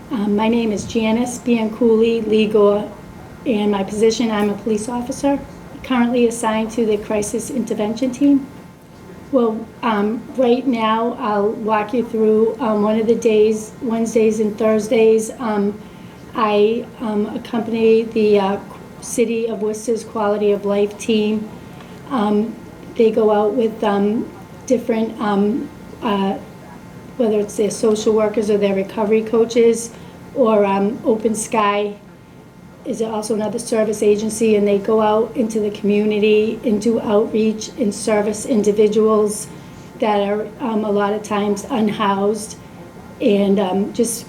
My name is Janice Bianculli-Legor, and my position, I'm a police officer, currently assigned to the Crisis Intervention Team. Well, right now, I'll walk you through one of the days, Wednesdays and Thursdays. I accompany the City of Worcester's Quality of Life team. They go out with different, whether it's their social workers or their recovery coaches, or Open Sky is also another service agency, and they go out into the community and do outreach and service individuals that are a lot of times unhoused and just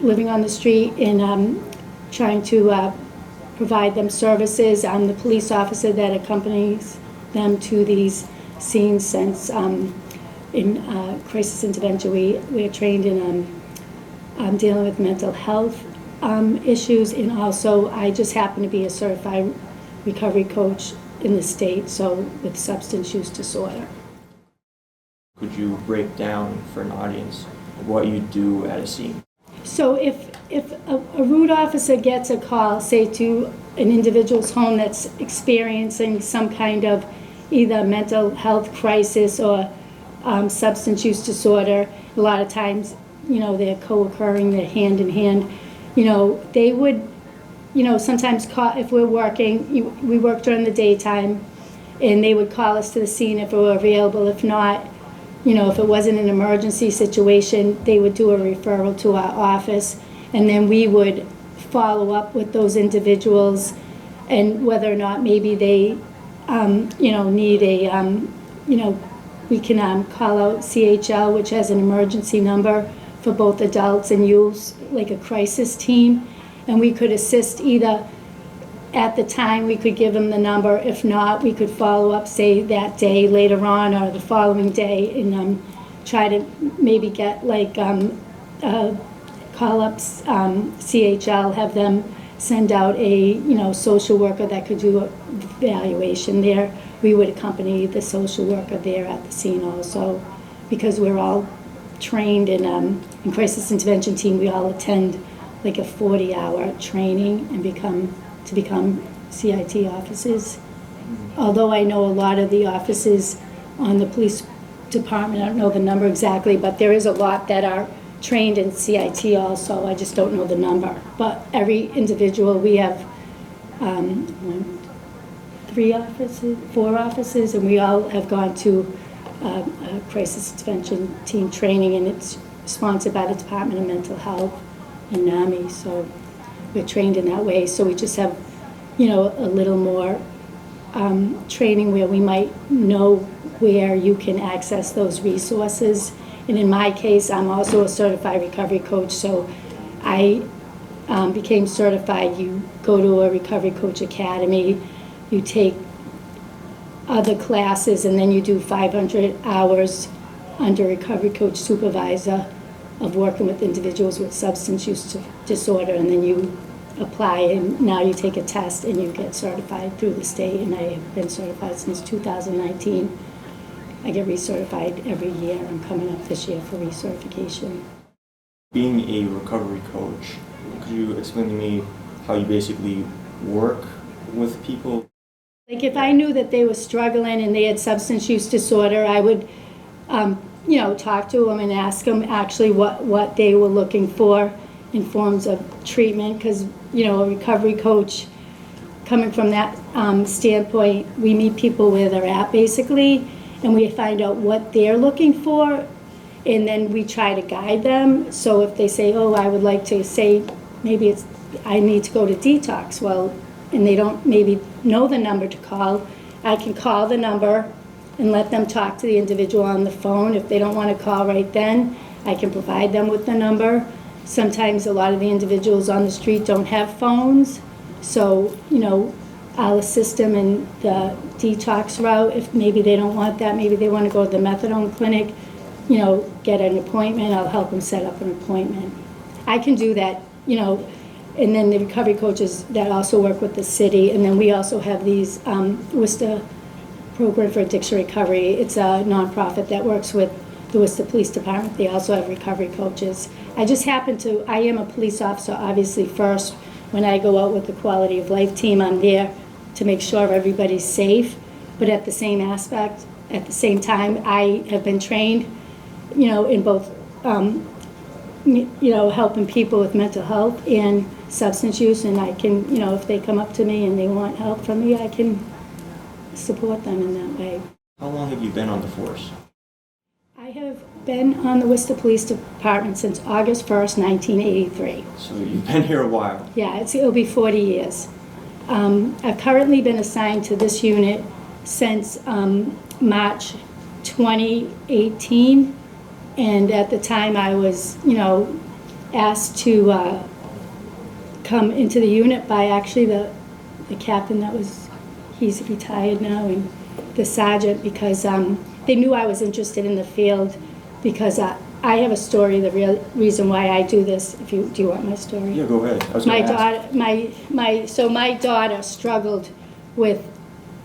living on the street and trying to provide them services. I'm the police officer that accompanies them to these scenes. Since in crisis intervention, we are trained in dealing with mental health issues, and also I just happen to be a certified recovery coach in the state, so with substance use disorder. Could you break down for an audience what you do at a scene? So if a route officer gets a call, say to an individual's home that's experiencing some kind of either mental health crisis or substance use disorder, a lot of times, you know, they're co-occurring, they're hand in hand. You know, they would, you know, sometimes call, if we're working, we work during the daytime, and they would call us to the scene if we were available. If not, you know, if it wasn't an emergency situation, they would do a referral to our office, and then we would follow up with those individuals, and whether or not maybe they, you know, need a, you know, we can call out CHL, which has an emergency number for both adults and youths, like a crisis team, and we could assist either at the time. We could give them the number. If not, we could follow up, say that day later on or the following day, and try to maybe get like call up CHL, have them send out a, you know, social worker that could do an evaluation there. We would accompany the social worker there at the scene also, because we're all trained in crisis intervention team. We all attend like a 40-hour training and become CIT officers. Although I know a lot of the officers on the police department, I don't know the number exactly, but there is a lot that are trained in CIT also. I just don't know the number. But every individual, we have 4 officers, and we all have gone to a crisis intervention team training, and it's sponsored by the Department of Mental Health and NAMI, so we're trained in that way. So we just have, you know, a little more training where we might know where you can access those resources. And in my case, I'm also a certified recovery coach, so I became certified. You go to a recovery coach academy, you take other classes, and then you do 500 hours under recovery coach supervisor of working with individuals with substance use disorder, and then you apply, and now you take a test and you get certified through the state. And I have been certified since 2019. I get recertified every year. I'm coming up this year for recertification. Being a recovery coach, could you explain to me how you basically work with people? Like if I knew that they were struggling and they had substance use disorder, I would, you know, talk to them and ask them actually what they were looking for in forms of treatment, because, you know, a recovery coach, coming from that standpoint, we meet people where they're at basically, and we find out what they're looking for, and then we try to guide them. So if they say, oh, I would like to say, maybe it's, I need to go to detox, well, and they don't maybe know the number to call, I can call the number and let them talk to the individual on the phone. If they don't want to call right then, I can provide them with the number. Sometimes a lot of the individuals on the street don't have phones, so, you know, I'll assist them in the detox route. If maybe they don't want that, maybe they want to go to the methadone clinic, you know, get an appointment, I'll help them set up an appointment. I can do that, you know. And then the recovery coaches that also work with the city, and then we also have these Worcester Program for Addiction Recovery. It's a nonprofit that works with the Worcester Police Department. They also have recovery coaches. I just happen to, I am a police officer, obviously, first. When I go out with the quality of life team, I'm there to make sure everybody's safe. But at the same time, I have been trained, in both, helping people with mental health and substance use. And I can, if they come up to me and they want help from me, I can support them in that way. How long have you been on the force? I have been on the Worcester Police Department since August 1st, 1983. So you've been here a while. Yeah, it'll be 40 years. I've currently been assigned to this unit since March 2018, and at the time I was, asked to come into the unit by actually the captain that was, he's retired now, and the sergeant, because they knew I was interested in the field, because I have a story, the real reason why I do this. Do you want my story? Yeah, go ahead. I was gonna ask. My daughter struggled with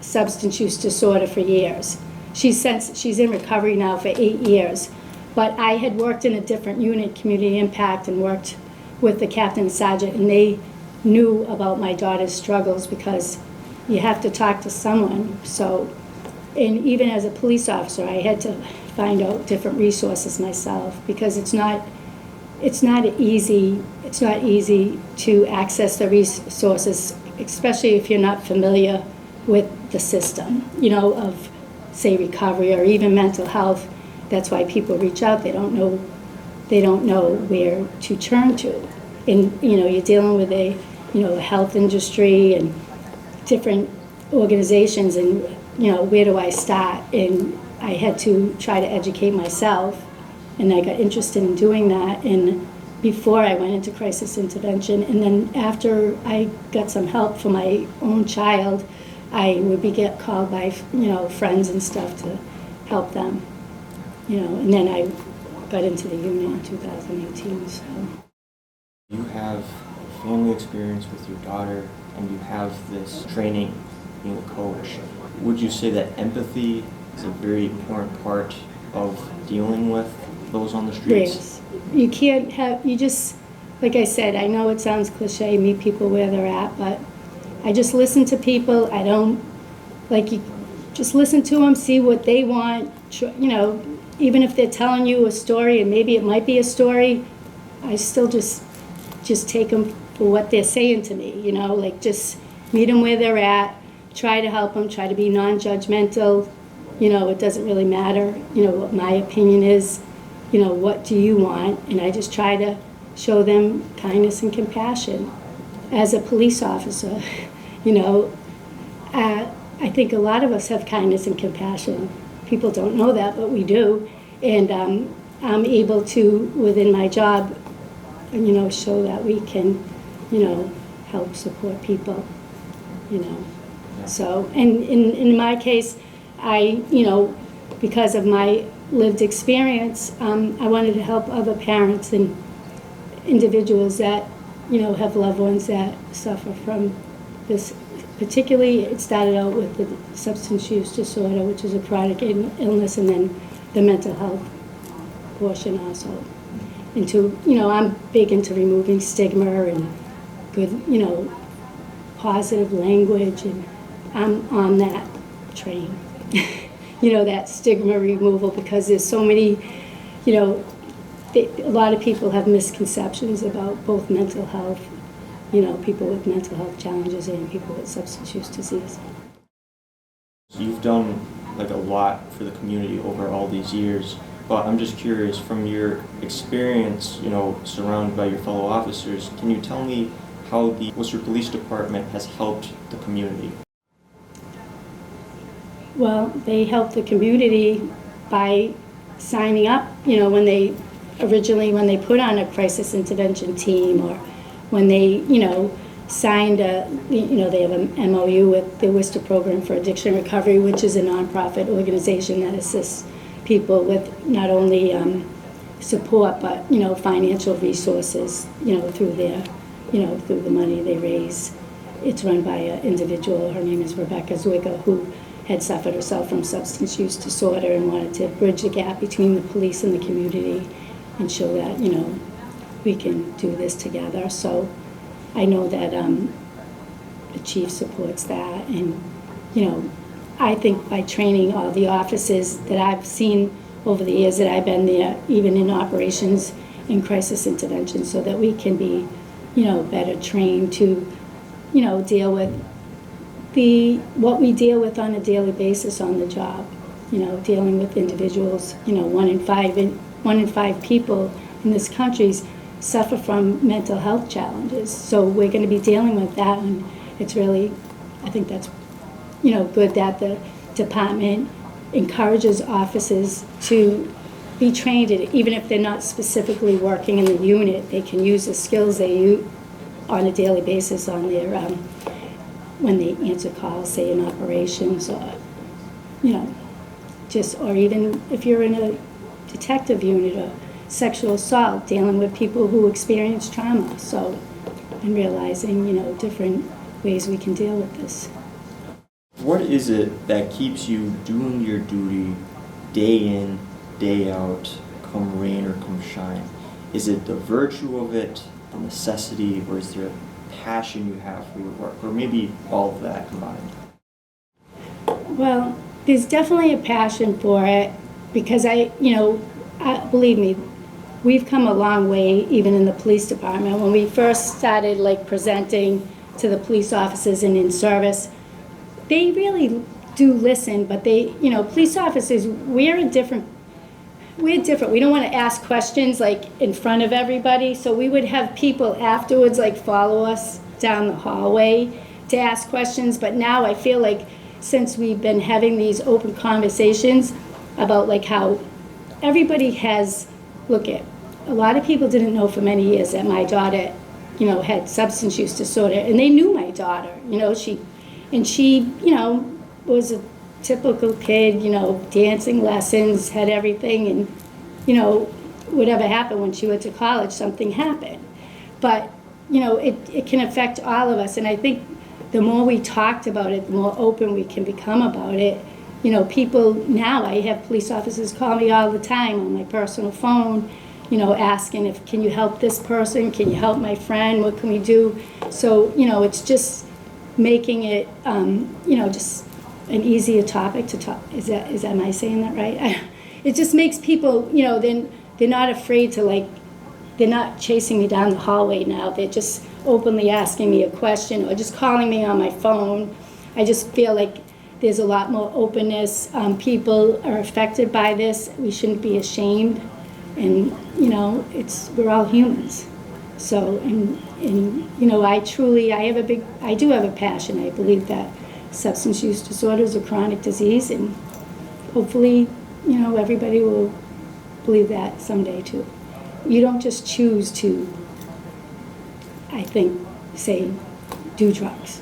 substance use disorder for years. She's in recovery now for 8 years, but I had worked in a different unit, community impact, and worked with the captain and sergeant, and they knew about my daughter's struggles because you have to talk to someone. So, and even as a police officer, I had to find out different resources myself, because it's not easy to access the resources, especially if you're not familiar with the system, of, say, recovery or even mental health. That's why people reach out. They don't know where to turn to. And, you're dealing with a health industry and different organizations, and, where do I start? And I had to try to educate myself, and I got interested in doing that. And before I went into crisis intervention, and then after I got some help for my own child, I would get called by friends and stuff to help them, and then I got into the unit in 2018. So You have family experience with your daughter, and you have this training being a coach. Would you say that empathy is a very important part of dealing with those on the streets? Yes. You can't have, like I said, I know it sounds cliche, meet people where they're at, but I just listen to people. I don't, you just listen to them, see what they want, even if they're telling you a story, and maybe it might be a story, I still just take them for what they're saying to me, just meet them where they're at, try to help them, try to be non-judgmental. It doesn't really matter, what my opinion is, what do you want? And I just try to show them kindness and compassion. As a police officer, I think a lot of us have kindness and compassion. People don't know that, but we do. And I'm able to, within my job, show that we can, help support people, So, and in my case, I, because of my lived experience, I wanted to help other parents and individuals that, have loved ones that suffer from this. Particularly, it started out with the substance use disorder, which is a chronic illness, and then the mental health portion also. I'm big into removing stigma and good, positive language, and I'm on that train. That stigma removal, because there's so many, a lot of people have misconceptions about both mental health, people with mental health challenges and people with substance use disease. You've done a lot for the community over all these years, but I'm just curious, from your experience, surrounded by your fellow officers, can you tell me how the Worcester Police Department has helped the community? Well, they help the community by signing up, when they put on a crisis intervention team, or when they, signed they have an MOU with the Worcester Program for Addiction Recovery, which is a nonprofit organization that assists people with not only support, but, financial resources, through their, through the money they raise. It's run by an individual, her name is Rebecca Zwicker, who had suffered herself from substance use disorder and wanted to bridge the gap between the police and the community and show that, we can do this together. So I know that the chief supports that, and I think by training all the officers that I've seen over the years that I've been there, even in operations and crisis intervention, so that we can be, better trained to, deal with what we deal with on a daily basis on the job. Dealing with individuals, 1 in 5 people in this country suffer from mental health challenges. So we're going to be dealing with that, and it's really, I think that's, good that the department encourages officers to be trained in it. Even if they're not specifically working in the unit, they can use the skills they use on a daily basis on their, when they answer calls, say in operations, or, or even if you're in a detective unit or sexual assault, dealing with people who experience trauma. So, and realizing, different ways we can deal with this. What is it that keeps you doing your duty day in, day out, come rain or come shine? Is it the virtue of it, the necessity, or is there a passion you have for your work, or maybe all of that combined? Well, there's definitely a passion for it, because believe me, we've come a long way even in the police department. When we first started presenting to the police officers and in service, they really do listen, but police officers, we're different. We don't want to ask questions in front of everybody, so we would have people afterwards follow us down the hallway to ask questions. But now I feel like since we've been having these open conversations about how everybody has, a lot of people didn't know for many years that my daughter, had substance use disorder, and they knew my daughter, she was a typical kid, dancing lessons, had everything, and, whatever happened when she went to college, something happened. But, it can affect all of us, and I think the more we talked about it, the more open we can become about it. People now, I have police officers call me all the time on my personal phone, asking can you help this person, can you help my friend, what can we do? So, it's just making it, just an easier topic to talk. Am I saying that right? It just makes people, then they're not afraid to they're not chasing me down the hallway now. They're just openly asking me a question or just calling me on my phone. I just feel like there's a lot more openness. People are affected by this. We shouldn't be ashamed. And, we're all humans. So, I do have a passion. I believe that substance use disorder is a chronic disease, and hopefully, everybody will believe that someday too. You don't just choose to, I think, say, do drugs.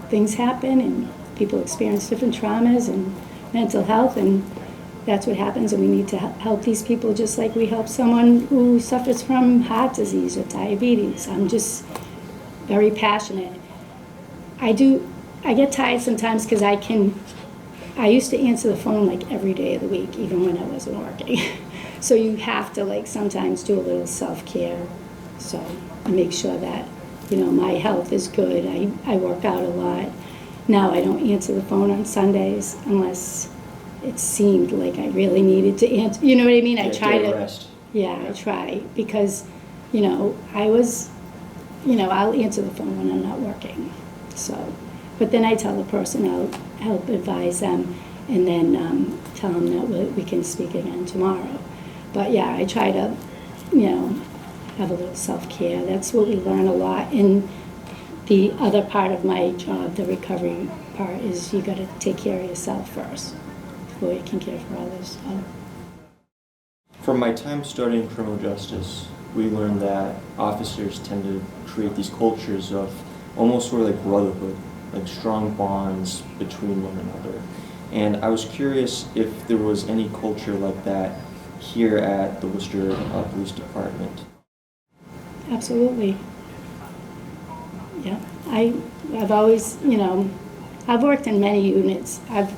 Things happen, and people experience different traumas and mental health, and that's what happens, and we need to help these people just like we help someone who suffers from heart disease or diabetes. I'm just very passionate. I get tired sometimes because I used to answer the phone every day of the week, even when I wasn't working. So you have to sometimes do a little self-care. So I make sure that, my health is good. I work out a lot. Now I don't answer the phone on Sundays unless it seemed like I really needed to answer. You know what I mean? I try to rest. Yeah, I try because, I'll answer the phone when I'm not working. So, but then I tell the person I'll help advise them, and then tell them that we can speak again tomorrow. But yeah, I try to, have a little self-care. That's what we learn a lot. And the other part of my job, the recovery part, is you got to take care of yourself first before you can care for others. From my time studying criminal justice, we learned that officers tend to create these cultures of almost sort of like brotherhood, like strong bonds between one another. And I was curious if there was any culture like that here at the Worcester Police Department. Absolutely. Yeah, I've always, I've worked in many units. I've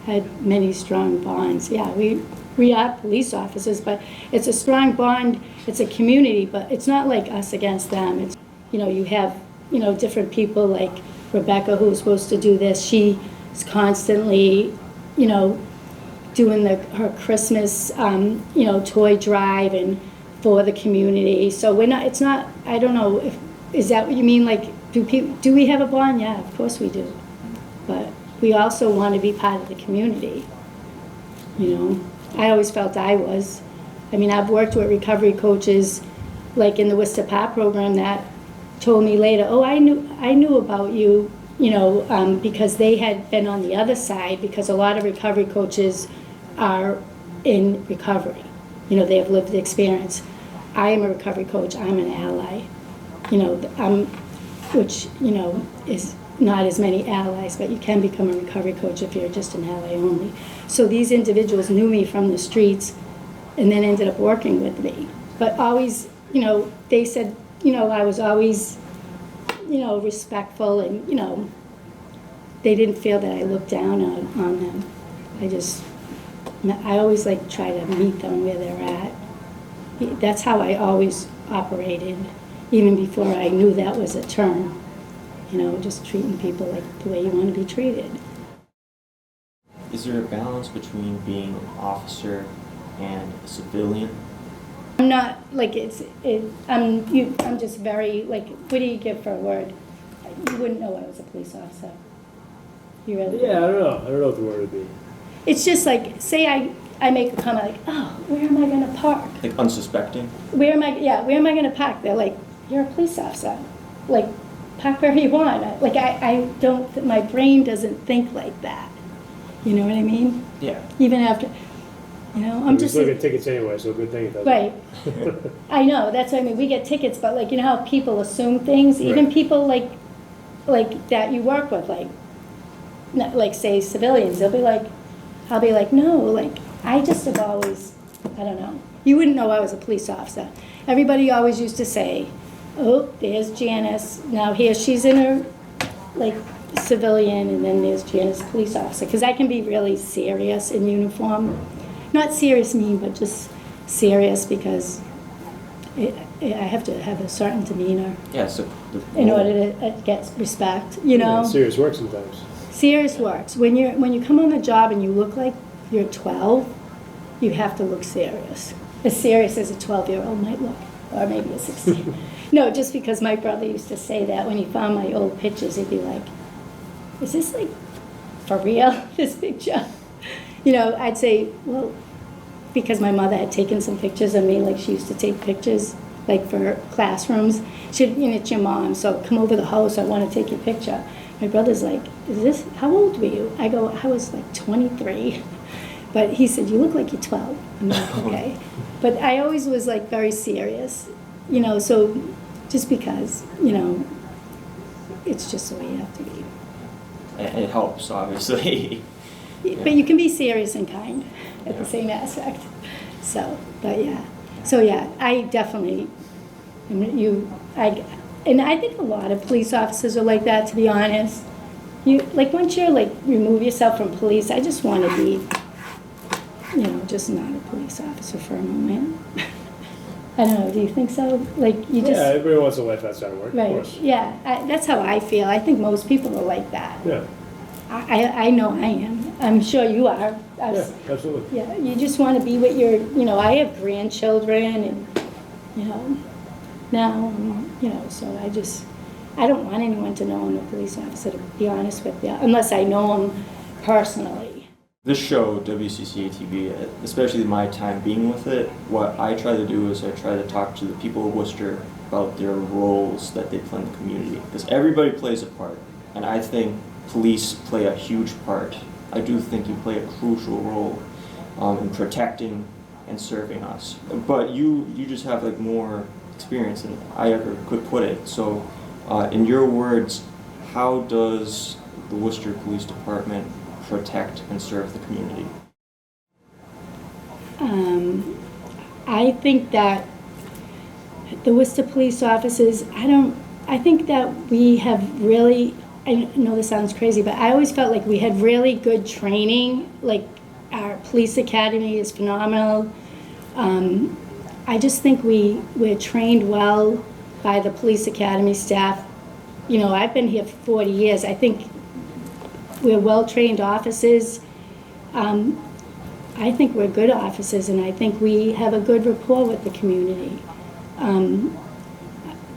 had many strong bonds. Yeah, we are police officers, but it's a strong bond, it's a community, but it's not like us against them. It's, you know, you have, you know, different people like Rebecca who's supposed to do this. She is constantly, you know, doing her Christmas, you know, toy drive and for the community. So we're not, it's not, I don't know, if, is that what you mean? Like, do we have a bond? Yeah, of course we do. But we also want to be part of the community, you know. I always felt I was. I mean, I've worked with recovery coaches, like in the Worcester PAP program, that told me later, oh, I knew about you, you know, because they had been on the other side, because a lot of recovery coaches are in recovery. You know, they have lived the experience. I am a recovery coach, I'm an ally. You know, which, you know, is not as many allies, but you can become a recovery coach if you're just an ally only. So these individuals knew me from the streets and then ended up working with me. But always, you know, they said, you know, I was always, you know, respectful, and, you know, they didn't feel that I looked down on them. I always like try to meet them where they're at. That's how I always operated, even before I knew that was a term. You know, just treating people like the way you want to be treated. Is there a balance between being an officer and a civilian? I'm not, like, I'm just very, like, what do you give for a word? You wouldn't know I was a police officer. You really Yeah, I don't know. I don't know what the word would be. It's just like, say I make a comment like, oh, where am I going to park? Like unsuspecting? Where am I going to park? They're like, you're a police officer. Like, park wherever you want. Like, I don't, my brain doesn't think like that. You know what I mean? Yeah. Even after, you know, I'm just. We still get tickets anyway, so good thing it doesn't. Right. I know, that's what I mean. We get tickets, but like, you know how people assume things? Even Right. people like that you work with, like say civilians, I'll be like, no, like, I just have always, I don't know. You wouldn't know I was a police officer. Everybody always used to say, oh, there's Janice. Now here she's in her, like, civilian, and then there's Janice, police officer. Because I can be really serious in uniform. Not serious mean, but just serious, because I have to have a certain demeanor Yeah, so in order to get respect, you know? Yeah, serious work sometimes. Serious works. When you come on the job and you look like you're 12, you have to look serious. As serious as a 12-year-old might look, or maybe a 16. No, just because my brother used to say that when he found my old pictures, he'd be like, is this like for real, this picture? You know, I'd say, well, because my mother had taken some pictures of me, like she used to take pictures, like for classrooms. She'd, you know, it's your mom, so come over the house, I want to take your picture. My brother's like, how old were you? I go, I was like 23. But he said, you look like you're 12. I'm like, okay. But I always was like very serious, you know, so just because, you know, it's just the way you have to be. It helps, obviously. But you can be serious and kind at the same aspect. So, but yeah. So yeah, I definitely, and I think a lot of police officers are like that, to be honest. You, like, once you're like, remove yourself from police, I just want to be, you know, just not a police officer for a moment. I don't know, do you think so? Like, you just. Yeah, everybody wants a life outside of work, Right, of course. yeah, that's how I feel. I think most people are like that. Yeah, I know I am. I'm sure you are. yeah, absolutely. Yeah, you just want to be with your, you know, I have grandchildren and, you know, now, you know, so I don't want anyone to know I'm a police officer, to be honest with you, unless I know them personally. This show, WCCA TV, especially my time being with it, what I try to do is I try to talk to the people of Worcester about their roles that they play in the community. Because everybody plays a part, and I think police play a huge part. I do think you play a crucial role in protecting and serving us. But you just have like more experience than I ever could put it. So in your words, how does the Worcester Police Department protect and serve the community? I think that the Worcester police officers, I think that we have really, I know this sounds crazy, but I always felt like we had really good training, like our police academy is phenomenal. I just think we're trained well by the police academy staff. You know, I've been here for 40 years. I think we're well-trained officers. I think we're good officers, and I think we have a good rapport with the community.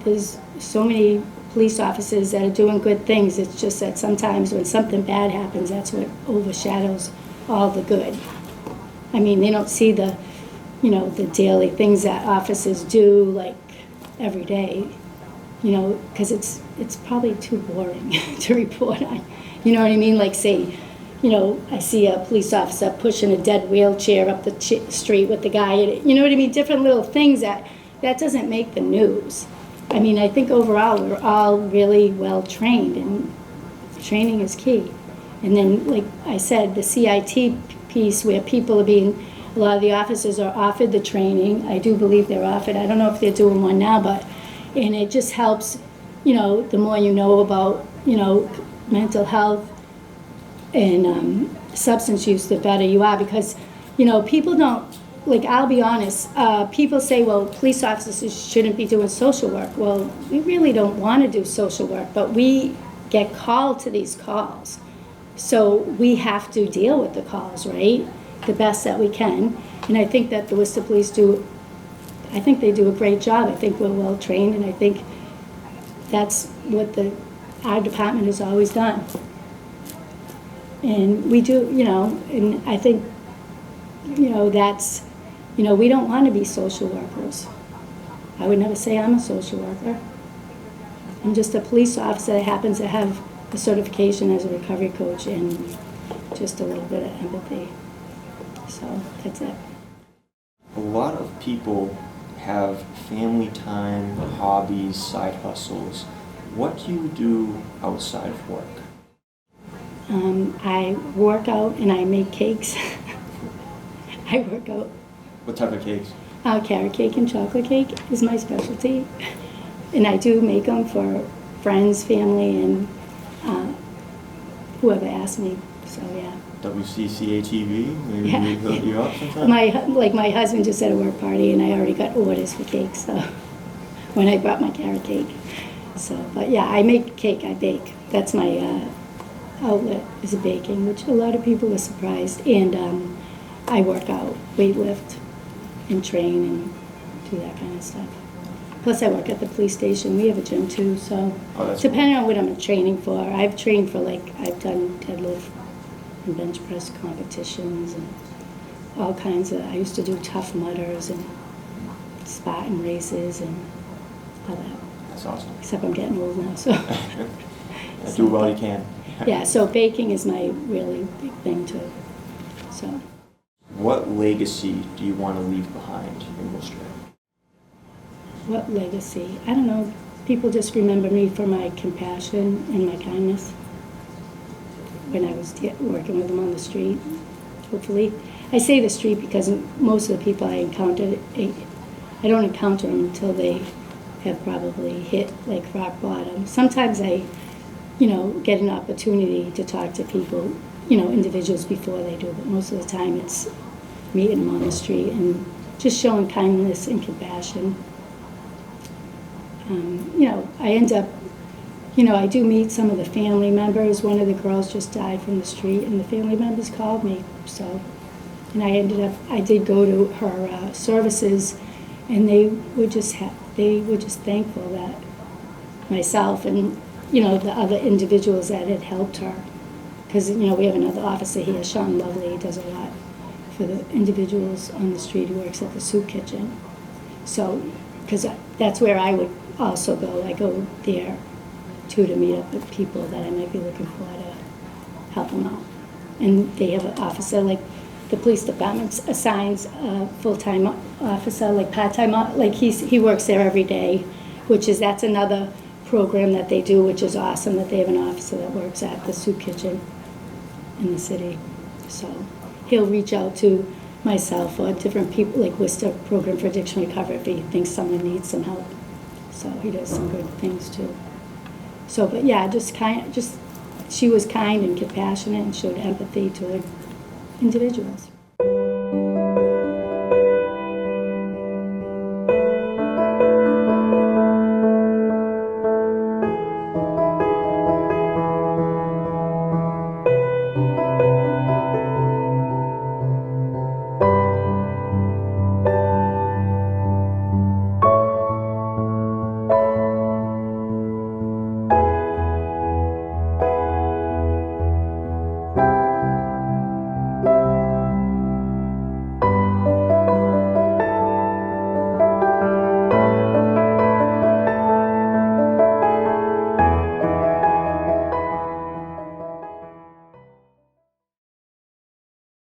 There's so many police officers that are doing good things. It's just that sometimes when something bad happens, that's what overshadows all the good. I mean, they don't see the, you know, the daily things that officers do, like, every day, you know, because it's probably too boring to report on. You know what I mean? Like, say, you know, I see a police officer pushing a dead wheelchair up the street with the guy in it. You know what I mean? Different little things that doesn't make the news. I mean, I think overall we're all really well trained, and training is key. And then, like I said, the CIT piece where people are being, a lot of the officers are offered the training. I do believe they're offered. I don't know if they're doing one now, but, and it just helps, you know, the more you know about, you know, mental health and substance use, the better you are, because, you know, people don't, like, I'll be honest, people say, well, police officers shouldn't be doing social work. Well, we really don't want to do social work, but we get called to these calls. So we have to deal with the calls, right? The best that we can. And I think that the Worcester Police do, I think they do a great job. I think we're well trained, and I think that's what our department has always done. And we do, you know, and I think, you know, that's, you know, we don't want to be social workers. I would never say I'm a social worker. I'm just a police officer that happens to have a certification as a recovery coach and just a little bit of empathy. So that's it. A lot of people have family time, hobbies, side hustles. What do you do outside of work? I work out and I make cakes. I work out. What type of cakes? Carrot cake and chocolate cake is my specialty. And I do make them for friends, family, and whoever asks me. So, yeah. WCCA TV? Maybe Yeah. we hook you up sometime? My husband just had a work party, and I already got orders for cakes, so when I brought my carrot cake. So, but yeah, I make cake, I bake. That's my outlet, is baking, which a lot of people are surprised. And I work out, weight lift, and train, and do that kind of stuff. Plus, I work at the police station. We have a gym too, so depending on what I'm training for. I've trained for, like, I've done deadlift and bench press competitions and all kinds of, I used to do Tough Mudders and Spartan races and all that. That's awesome. Except I'm getting old now, so. Do well you can. Yeah, so baking is my really big thing too, so. What legacy do you want to leave behind in Worcester? What legacy? I don't know. People just remember me for my compassion and my kindness when I was working with them on the street, hopefully. I say the street because most of the people I encounter, I don't encounter them until they have probably hit, like, rock bottom. Sometimes I, you know, get an opportunity to talk to people, you know, individuals before they do, but most of the time it's meeting them on the street and just showing kindness and compassion. You know, I end up, you know, I do meet some of the family members. One of the girls just died from the street, and the family members called me, so, and I did go to her services, and they were just thankful that myself and, you know, the other individuals that had helped her, because, you know, we have another officer here, Sean Lovely, he does a lot for the individuals on the street. He works at the soup kitchen. So, because that's where I would also go. I go there too to meet up with people that I might be looking for to help them out. And they have an officer, like the police department assigns a full-time officer, like part-time, like he works there every day, that's another program that they do, which is awesome, that they have an officer that works at the soup kitchen in the city. So he'll reach out to myself or different people, like Worcester Program for Addiction Recovery, if he thinks someone needs some help. So he does some good things too. So, but yeah, she was kind and compassionate and showed empathy toward individuals.